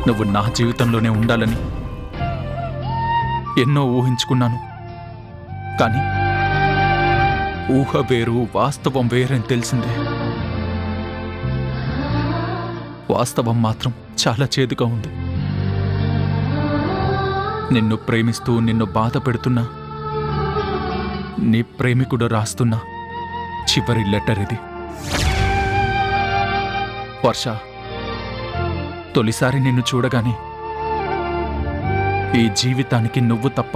నువ్వు నా జీవితంలోనే ఉండాలని ఎన్నో ఊహించుకున్నాను. కానీ ఊహ వేరు, వాస్తవం వేరని తెలిసిందే. వాస్తవం మాత్రం చాలా చేదుగా ఉంది. నిన్ను ప్రేమిస్తూ నిన్ను బాధ పెడుతున్నా నీ ప్రేమికుడు రాస్తున్న చివరి లెటర్ ఇది. వర్ష, తొలిసారి నిన్ను చూడగానే ఈ జీవితానికి నువ్వు తప్ప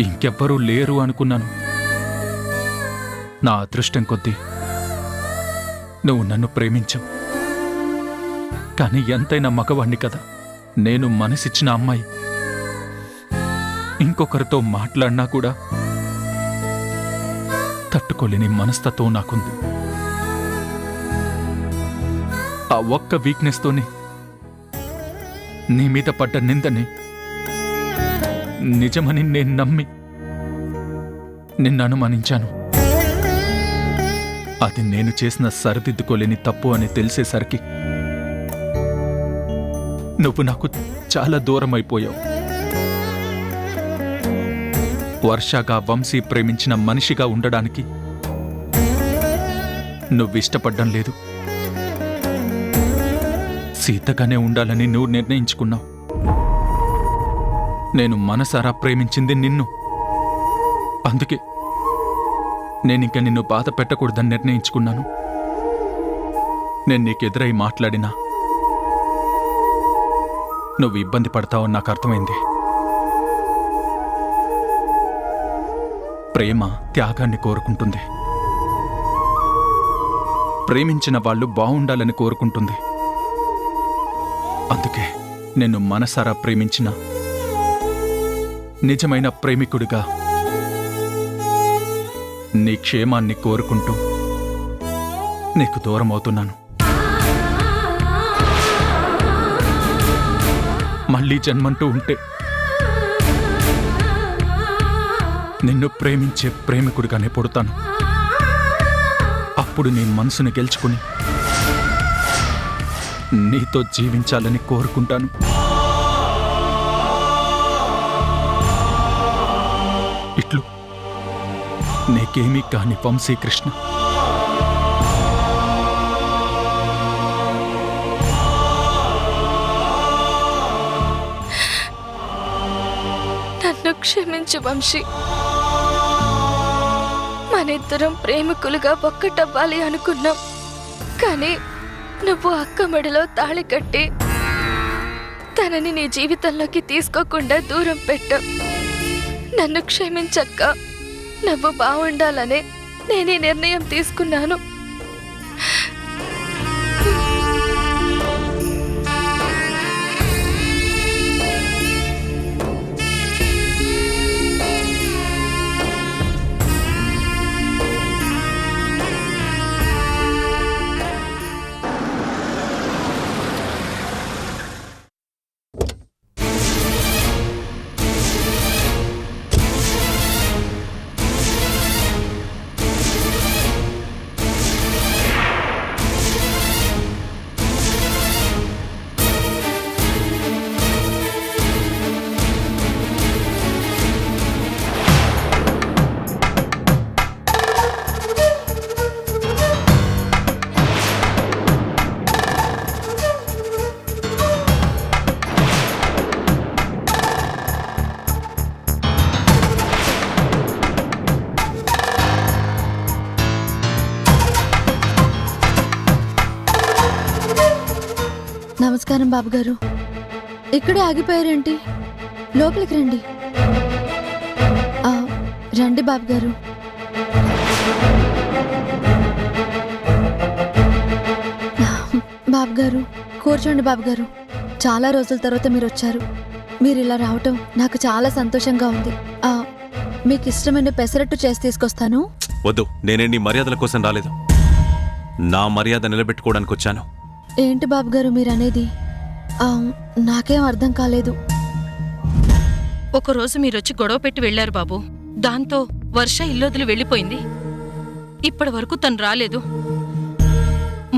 ఇంకెవ్వరూ లేరు అనుకున్నాను. నా అదృష్టం కొద్దీ నువ్వు నన్ను ప్రేమించావు. కానీ ఎంతైనా మగవాణ్ణి కదా. నేను మనసిచ్చిన అమ్మాయి ఇంకొకరితో మాట్లాడినా కూడా తట్టుకోలేని మనస్తత్వం నాకుంది. ఆ ఒక్క వీక్నెస్తోనే నీ మీద పడ్డ నిందని నిజమని నేను నమ్మి నిన్ను అనుమానించాను. అది నేను చేసిన సరిదిద్దుకోలేని తప్పు అని తెలిసేసరికి నువ్వు నాకు చాలా దూరం అయిపోయావు. వర్షగా వంశీ ప్రేమించిన మనిషిగా ఉండడానికి నువ్విష్టపడ్డం లేదు. సీతగానే ఉండాలని నువ్వు నిర్ణయించుకున్నావు. నేను మనసారా ప్రేమించింది నిన్ను. అందుకే నేనింక నిన్ను బాధ పెట్టకూడదని నిర్ణయించుకున్నాను. నేను నీకెదురై మాట్లాడినా నువ్వు ఇబ్బంది పడతావని నాకు అర్థమైంది. ప్రేమ త్యాగాన్ని కోరుకుంటుంది. ప్రేమించిన వాళ్ళు బావుండాలని కోరుకుంటుంది. అందుకే నిన్ను మనసారా ప్రేమించిన నిజమైన ప్రేమికుడిగా నీ క్షేమాన్ని కోరుకుంటూ నీకు దూరం అవుతున్నాను. మళ్ళీ జన్మంటూ ఉంటే నిన్ను ప్రేమించే ప్రేమికుడిగానే పుడతాను. అప్పుడు నీ మనసుని గెలుచుకుని నీతో జీవించాలని కోరుకుంటాను. ఇట్లు నీకేమీ కాని వంశీకృష్ణ. నన్ను క్షమించు వంశీ. మనిద్దరం ప్రేమికులుగా ఒక్కటవ్వాలి అనుకున్నాం. కానీ నువ్వు అక్క మెడలో తాళి కట్టి తనని నీ జీవితంలోకి తీసుకోకుండా దూరం పెట్టావు. నన్ను క్షమించక్క. నువ్వు బాగుండాలనే నేనే నిర్ణయం తీసుకున్నాను. నమస్కారం బాబుగారు. ఇక్కడే ఆగిపోయారేంటి? లోపలికి రండి. రండి బాబుగారు. బాబుగారు కూర్చోండి. బాబుగారు, చాలా రోజుల తర్వాత మీరు వచ్చారు. మీరు ఇలా రావటం నాకు చాలా సంతోషంగా ఉంది. మీకు ఇష్టమైన పెసరట్టు చేసి తీసుకొస్తాను. వద్దు, నేనే నీ మర్యాదల కోసం రాలేదు. నా మర్యాద నిలబెట్టుకోవడానికి వచ్చాను. ఏంటి బాబుగారు మీరనేది? నాకేం అర్థం కాలేదు. ఒకరోజు మీరొచ్చి గొడవ పెట్టి వెళ్లారు బాబు. దాంతో వర్ష ఇల్లొదిలి వెళ్ళిపోయింది. ఇప్పటి వరకు తను రాలేదు.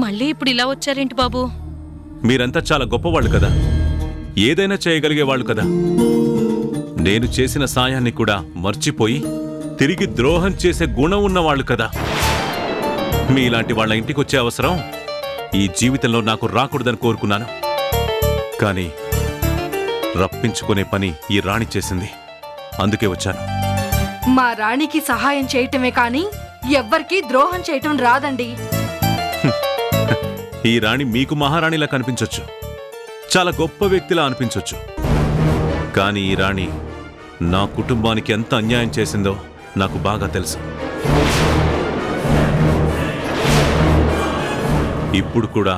మళ్ళీ ఇప్పుడు ఇలా వచ్చారేంటి బాబు? మీరంతా చాలా గొప్పవాళ్ళు కదా, ఏదైనా చేయగలిగేవాళ్ళు కదా. నేను చేసిన సాయాన్ని కూడా మర్చిపోయి తిరిగి ద్రోహం చేసే గుణం ఉన్నవాళ్ళు కదా. మీలాంటి వాళ్ళ ఇంటికొచ్చే అవసరం ఈ జీవితంలో నాకు రాకూడదని కోరుకున్నాను. కానీ రప్పించుకునే పని ఈ రాణి చేసింది, అందుకే వచ్చాను. మా రాణికి సహాయం చేయటమే కాని ఎవ్వరికీ ద్రోహం చేయటం రాదండి. ఈ రాణి మీకు మహారాణిలా కనిపించొచ్చు, చాలా గొప్ప వ్యక్తిలా అనిపించొచ్చు. కానీ ఈ రాణి నా కుటుంబానికి ఎంత అన్యాయం చేసిందో నాకు బాగా తెలుసు. ఇప్పుడు కూడా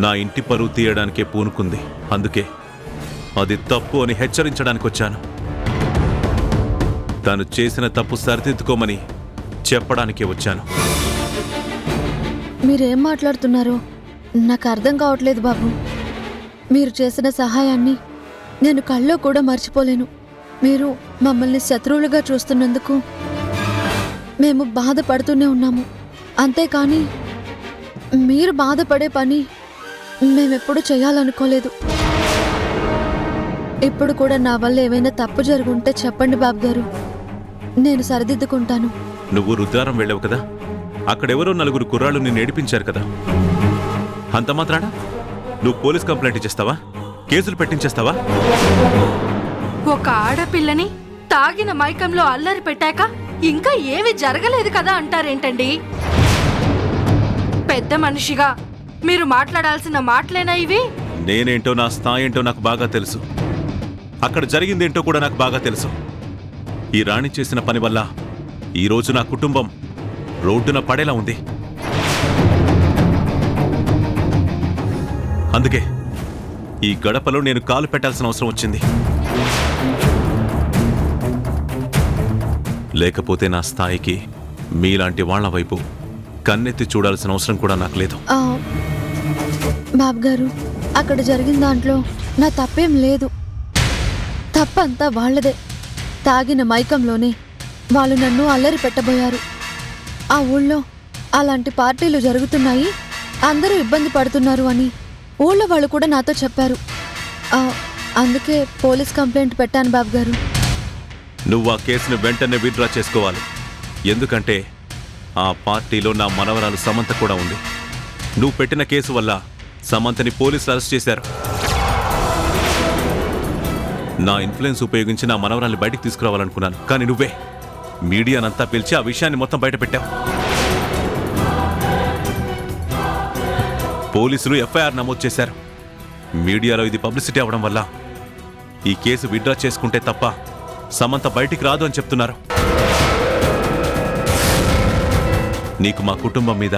నా ఇంటి పరువు తీయడానికే పూనుకుంది. అందుకే అది తప్పు అని హెచ్చరించడానికి వచ్చాను. తాను చేసిన తప్పు సరిదిద్దుకోమని చెప్పడానికే వచ్చాను. మీరేం మాట్లాడుతున్నారో నాకు అర్థం కావట్లేదు బాబు. మీరు చేసిన సహాయాన్ని నేను కల్లో కూడా మర్చిపోలేను. మీరు మమ్మల్ని శత్రువులుగా చూస్తున్నందుకు మేము బాధపడుతూనే ఉన్నాము. అంతేకాని మీరు బాధపడే పని మేమెప్పుడు చేయాలనుకోలేదు. ఇప్పుడు కూడా నా వల్ల ఏమైనా తప్పు జరుగుంటే చెప్పండి బాబు గారు, నేను సరిదిద్దుకుంటాను. నువ్వు రుద్రారం వెళ్ళావు కదా, అక్కడెవరో నలుగురు కుర్రాళ్ళు నిన్ను ఏడిపించారు కదా. అంత మాత్రాన నువ్వు పోలీస్ కంప్లైంట్ ఇచ్చేస్తావా? కేసులు పెట్టించేస్తావా? ఒక ఆడపిల్లని తాగిన మైకంలో అల్లరి పెట్టాక ఇంకా ఏమీ జరగలేదు కదా అంటారేంటండి? పెద్ద మనిషిగా మీరు మాట్లాడాల్సిన మాటలేనా ఇవి? నేనేంటో నా స్థాయి ఏంటో నాకు బాగా తెలుసు. అక్కడ జరిగిందేంటో కూడా నాకు బాగా తెలుసు. ఈ రాణి చేసిన పని వల్ల ఈరోజు నా కుటుంబం రోడ్డున పడేలా ఉంది. అందుకే ఈ గడపలో నేను కాలు పెట్టాల్సిన అవసరం వచ్చింది. లేకపోతే నా స్థాయికి మీలాంటి వాళ్ల వైపు కన్నెత్తి చూడాల్సిన అవసరం కూడా నాకు లేదు. బాబు గారు, అక్కడ జరిగిన దాంట్లో నా తప్పేం లేదు. తప్పంతా వాళ్లదే. తాగిన మైకంలోనే వాళ్ళు నన్ను అల్లరి పెట్టబోయారు. ఆ ఊళ్ళో అలాంటి పార్టీలు జరుగుతున్నాయి, అందరూ ఇబ్బంది పడుతున్నారు అని ఊళ్ళో వాళ్ళు కూడా నాతో చెప్పారు. అందుకే పోలీస్ కంప్లైంట్ పెట్టాను బాబు గారు. నువ్వు ఆ కేసును వెంటనే విత్డ్రా చేసుకోవాలి. ఎందుకంటే ఆ పార్టీలో నా మనవరాలు సమంత కూడా ఉంది. నువ్వు పెట్టిన కేసు వల్ల సమంతని పోలీసులు అరెస్ట్ చేశారు. నా ఇన్ఫ్లుయెన్స్ ఉపయోగించి నా మనవరాల్ని బయటికి తీసుకురావాలనుకున్నాను. కానీ నువ్వే మీడియానంతా పిలిచి ఆ విషయాన్ని మొత్తం బయట పెట్టావు. పోలీసులు ఎఫ్ఐఆర్ నమోదు చేశారు. మీడియాలో ఇది పబ్లిసిటీ అవడం వల్ల ఈ కేసు విత్డ్రా చేసుకుంటే తప్ప సమంత బయటికి రాదు అని చెప్తున్నారు. నీకు మా కుటుంబం మీద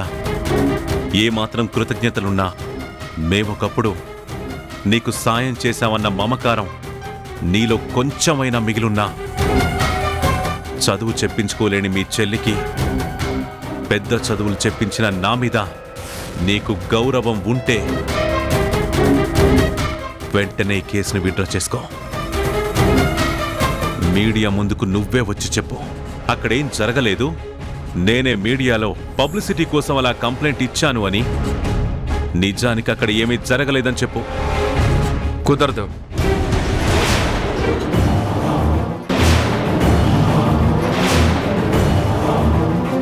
ఏమాత్రం కృతజ్ఞతలున్నా, మేమొకప్పుడు నీకు సాయం చేశామన్న మమకారం నీలో కొంచెమైనా మిగిలున్నా, చదువు చెప్పించుకోలేని మీ చెల్లికి పెద్ద చదువులు చెప్పించిన నా మీద నీకు గౌరవం ఉంటే వెంటనే ఈ కేసును విత్డ్రా చేసుకో. మీడియా ముందుకు నువ్వే వచ్చి చెప్పు, అక్కడేం జరగలేదు, నేనే మీడియాలో పబ్లిసిటీ కోసం అలా కంప్లైంట్ ఇచ్చాను అని. నిజానికి అక్కడ ఏమీ జరగలేదని చెప్పు. కుదరదు.